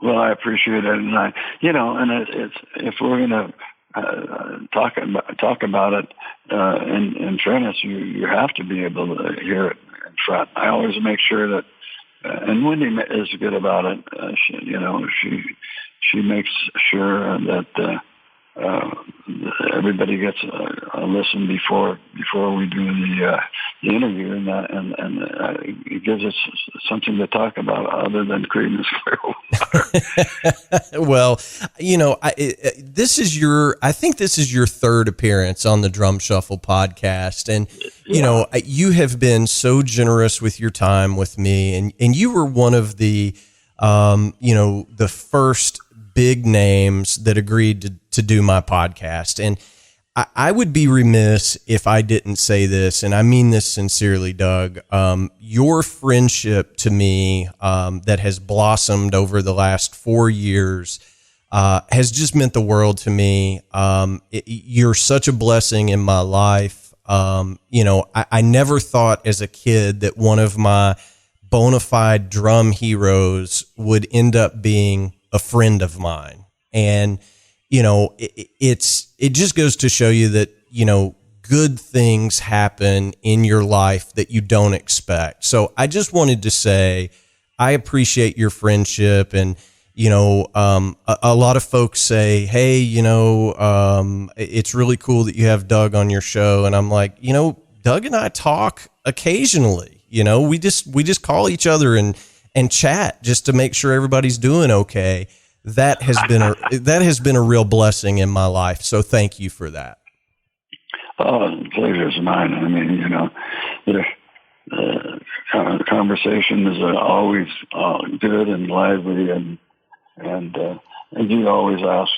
Well, I appreciate it, and it's if we're going to talk about it in fairness, you have to be able to hear it in front. I always make sure that, and Wendy is good about it. She makes sure that everybody gets a listen before we do the interview, and it gives us something to talk about other than Creedence Clearwater. Well, this is your third appearance on the Drum Shuffle podcast, and you have been so generous with your time with me, and you were one of the the first big names that agreed to do my podcast. And I would be remiss if I didn't say this, and I mean this sincerely, Doug. Your friendship to me that has blossomed over the last 4 years has just meant the world to me. You're such a blessing in my life. I never thought as a kid that one of my bona fide drum heroes would end up being a friend of mine. And, it just goes to show you that, good things happen in your life that you don't expect. So I just wanted to say, I appreciate your friendship. And, a lot of folks say, hey, it's really cool that you have Doug on your show. And I'm like, Doug and I talk occasionally, we just call each other and chat just to make sure everybody's doing okay. That has been a real blessing in my life. So thank you for that. Oh, the pleasure's mine. I mean, conversation is always good and lively, and you always ask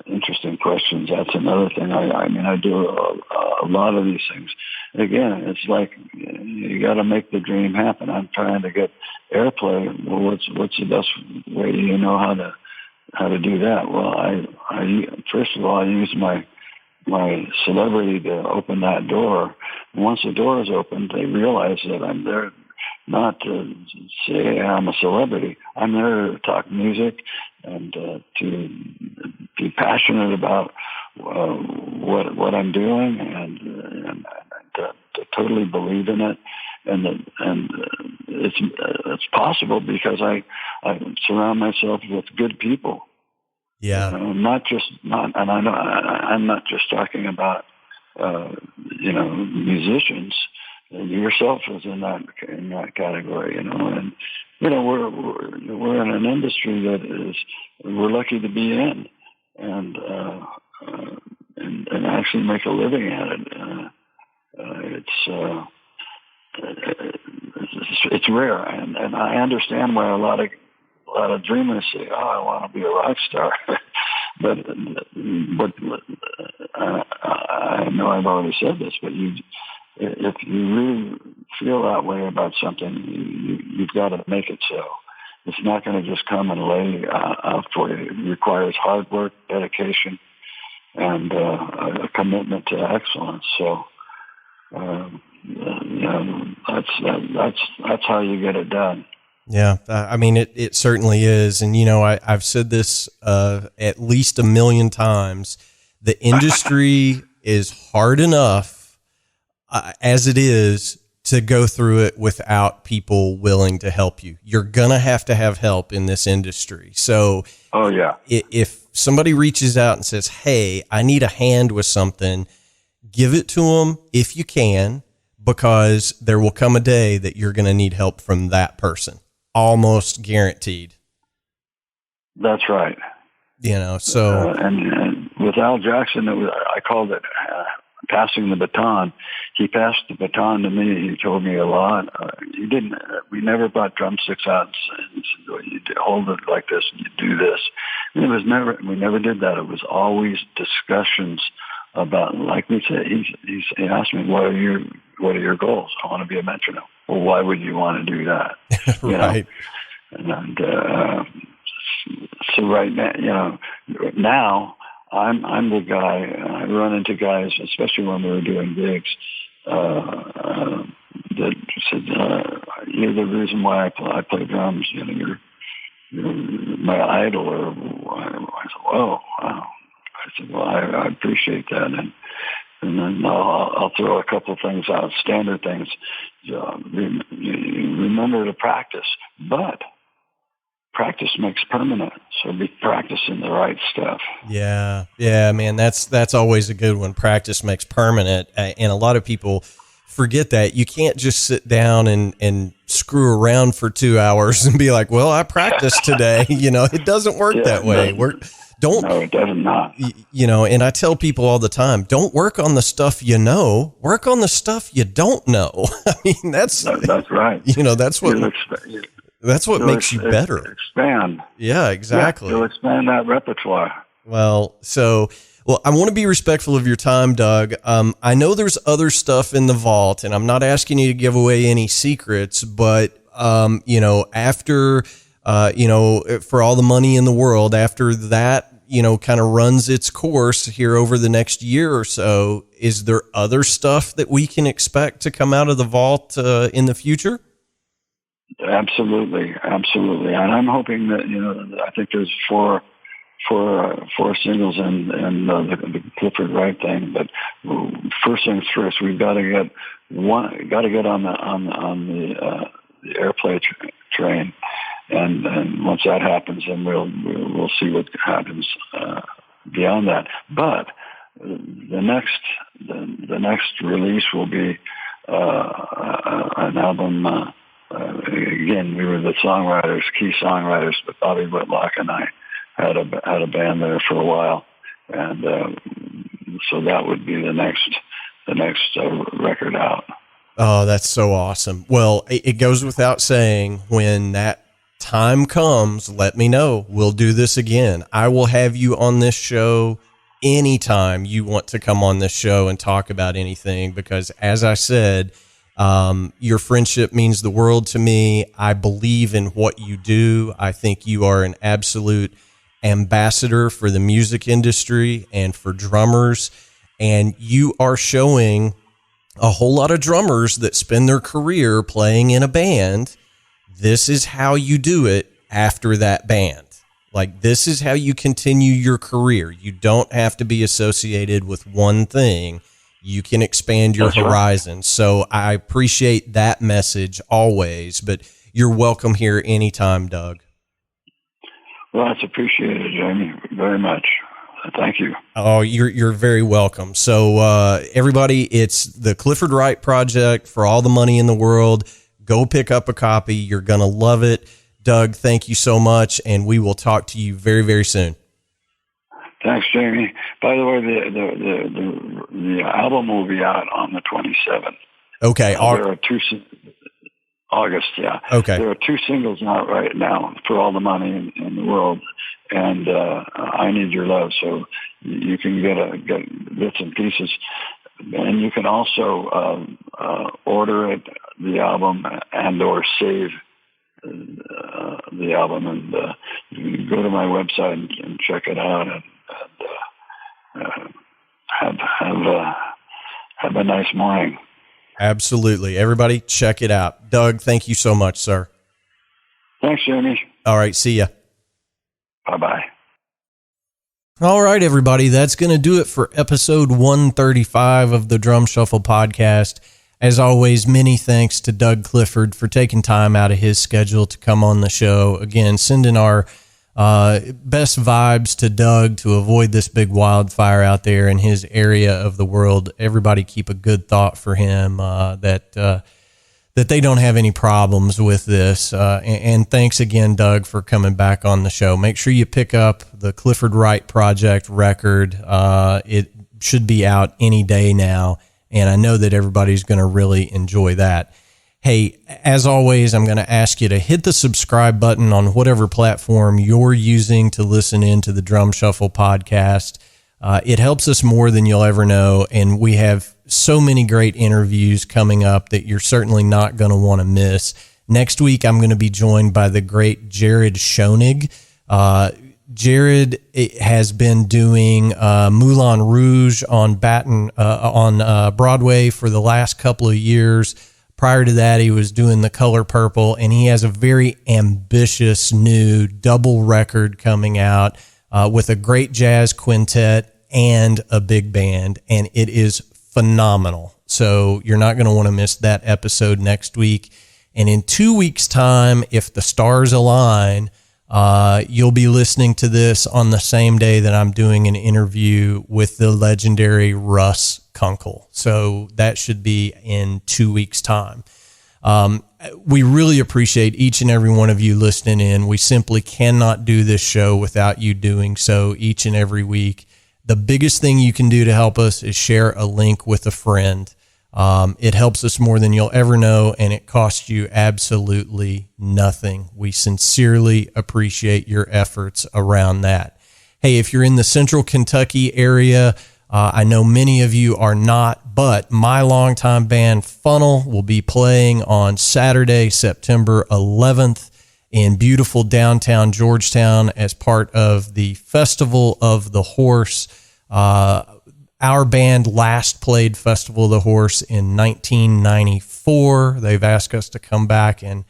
interesting questions. That's another thing. I mean, I do a lot of these things. Again, it's like you got to make the dream happen. I'm trying to get airplay. Well, what's the best way? You know how to do that? Well, I first of all, I use my celebrity to open that door. And once the door is opened, they realize that I'm there not to say I'm a celebrity. I'm there to talk music and to be passionate about what I'm doing, and to totally believe in it. And it's possible because I surround myself with good people. Yeah, I'm not just talking about musicians. Yourself is in that category, and we're in an industry that we're lucky to be in, and actually make a living at it. It's rare, and I understand why a lot of dreamers say, "Oh, I want to be a rock star," but I know I've already said this, but if you really feel that way about something, you've got to make it so. It's not going to just come and lay out for you. It requires hard work, dedication, and a commitment to excellence. So, that's how you get it done. Yeah, I mean, it certainly is. And, I've said this at least a million times. The industry is hard enough as it is to go through it without people willing to help you. You're going to have help in this industry. So if somebody reaches out and says, "Hey, I need a hand with something," give it to them if you can, because there will come a day that you're going to need help from that person. Almost guaranteed. That's right. So and with Al Jackson, I called it passing the baton. He passed the baton to me. He told me a lot. We never brought drumsticks out and said, "You hold it like this and you do this." And we never did that. It was always discussions about, like we said, he asked me, what are your goals? I want to be a metronome. Well, why would you want to do that? Right. And so right now, now I'm the guy. I run into guys, especially when we were doing gigs, that said, "You're the reason why I play drums. You're my idol." Or I said, "Whoa, wow." I said, "Well, I appreciate that," and then I'll throw a couple of things out, standard things. Remember to practice, but practice makes permanent. So be practicing the right stuff. Yeah, man, that's always a good one. Practice makes permanent, and a lot of people forget that. You can't just sit down and screw around for 2 hours and be like, "Well, I practiced today." It doesn't work that way. No, it does not. And I tell people all the time, don't work on the stuff you know, work on the stuff you don't know. I mean, that's right. That's what makes you better. Expand. Yeah, exactly. You'll expand that repertoire. Well, I want to be respectful of your time, Doug. I know there's other stuff in the vault, and I'm not asking you to give away any secrets, but, after, for all the money in the world, after that, kind of runs its course here over the next year or so, is there other stuff that we can expect to come out of the vault in the future? Absolutely. And I'm hoping that, I think there's four singles and the Clifford-Wright thing. But first things first, we've got to get on the airplay train, and once that happens, then we'll see what happens beyond that. But the next release will be an album. Again, we were the key songwriters, but Bobby Whitlock and I had a band there for a while, and so that would be the next record out. Oh, that's so awesome. Well, it goes without saying, when that time comes, let me know. We'll do this again. I will have you on this show anytime you want to come on this show and talk about anything, because as I said, your friendship means the world to me. I believe in what you do. I think you are an absolute ambassador for the music industry and for drummers. And you are showing a whole lot of drummers that spend their career playing in a band, this is how you do it after that band. Like, this is how you continue your career. You don't have to be associated with one thing. You can expand your horizon. Right. So I appreciate that message always, but you're welcome here anytime, Doug. Well, that's appreciated, Jamie, very much. Thank you. Oh, you're very welcome. So everybody, it's the Clifford-Wright Project for all the money in the world. Go pick up a copy. You're going to love it. Doug, thank you so much, and we will talk to you very, very soon. Thanks, Jamie. By the way, the album will be out on the 27th. Okay. There are August, yeah. Okay. There are 2 singles out right now, For All the Money in the World, and I Need Your Love. So you can get bits and pieces, and you can also order the album and or save the album, and you can go to my website and check it out, and have a nice morning. Absolutely. Everybody, check it out. Doug, thank you so much, sir. Thanks, Jamie. All right. See ya. Bye-bye. All right, everybody. That's going to do it for episode 135 of the Drum Shuffle podcast. As always, many thanks to Doug Clifford for taking time out of his schedule to come on the show. Again, sending our best vibes to Doug to avoid this big wildfire out there in his area of the world. Everybody keep a good thought for him that they don't have any problems with this. And thanks again, Doug, for coming back on the show. Make sure you pick up the Clifford-Wright Project record. It should be out any day now, and I know that everybody's going to really enjoy that. Hey, as always, I'm going to ask you to hit the subscribe button on whatever platform you're using to listen into the Drum Shuffle podcast. It helps us more than you'll ever know, and we have so many great interviews coming up that you're certainly not going to want to miss. Next week, I'm going to be joined by the great Jared Schoenig. Jared has been doing Moulin Rouge on Broadway for the last couple of years. Prior to that, he was doing The Color Purple, and he has a very ambitious new double record coming out with a great jazz quintet and a big band, and it is phenomenal. So you're not going to want to miss that episode next week. And in 2 weeks' time, if the stars align, you'll be listening to this on the same day that I'm doing an interview with the legendary Russ Kunkel. So that should be in 2 weeks' time. We really appreciate each and every one of you listening in. We simply cannot do this show without you doing so each and every week. The biggest thing you can do to help us is share a link with a friend. It helps us more than you'll ever know, and it costs you absolutely nothing. We sincerely appreciate your efforts around that. Hey, if you're in the Central Kentucky area, I know many of you are not, but my longtime band Funnel will be playing on Saturday, September 11th in beautiful downtown Georgetown as part of the Festival of the Horse. Our band last played Festival of the Horse in 1994. They've asked us to come back and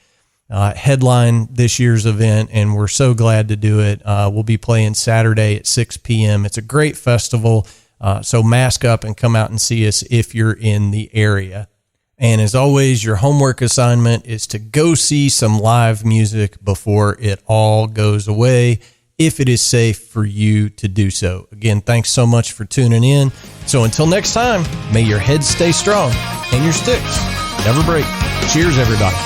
headline this year's event, and we're so glad to do it. We'll be playing Saturday at 6 p.m. It's a great festival, so mask up and come out and see us if you're in the area. And as always, your homework assignment is to go see some live music before it all goes away, if it is safe for you to do so. Again, thanks so much for tuning in. So until next time, may your head stay strong and your sticks never break. Cheers, everybody.